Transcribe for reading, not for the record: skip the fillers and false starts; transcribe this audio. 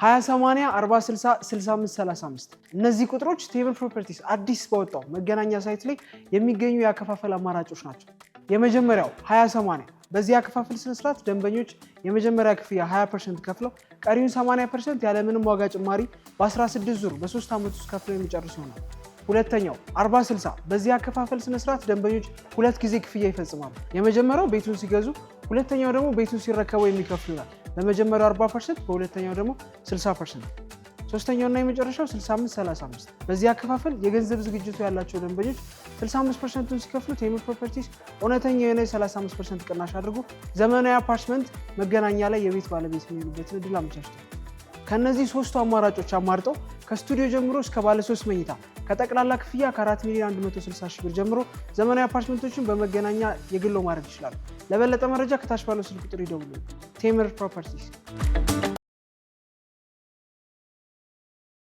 20/80 40/60 65/35 እነዚህ ቁጥሮች ቴብል ፕሮፐርቲስ አዲስ ባወጣው መገናኛ ሳይት ላይ የሚገኙ የአከፋፈል አማራጮች ናቸው። የመጀመሪያው 20/80 በዚህ አከፋፈል ስነ ስርዓት ደንበኞች የመጀመሪያ ክፍያ 20% ከፍለው ቀሪውን 80% ያለምንም ዋጋ ጭማሪ በ16 ዙር በ3 ዓመት ውስጥ ከፍለው የሚጨርሱ ይሆናል። ሁለተኛው 40/60 በዚህ አከፋፈል ስነ ስርዓት ደንበኞች ሁለት ጊዜ ክፍያ ይፈጽማሉ። የመጀመሪያው ቤቱን ሲገዙ፣ ሁለተኛው ደግሞ ቤቱን ሲረከቡ የሚከፍሉ ይሆናል። በመጀመሪያው 40%፣ በሁለተኛው ደግሞ 60%። ሶስተኛውና የመጨረሻው 65/35 በዚህ አከፋፈል የገንዘብ ዝግጅቱ ያላቸው ደንበኞች 65%ን ሲከፍሉ ቴምር ፕሮፐርቲስ እውነተኛ የሆነ 35% ቅናሽ አድርጎ ዘመናዊ አፓርትመንት መገናኛ ላይ የቤት ባለቤት የሚሆኑበትን እድል አመቻችቷል። ከነዚህ ሶስቱ አማራጮች አማርጠው ከስቱዲዮ ጀምሮ እስከ ባለ 3 መኝታ ከጠቅላላ ክፍያ ከ4,160,000 ብር ጀምሮ ዘመናዊ አፓርትመንቶችን በመገናኛ የግሎ ማድረግ ይችላሉ። ለበለጠ መረጃ ከታች ባለው ስልክ ቁጥር ይደውሉ። ቴምር ፕሮፐርቲስ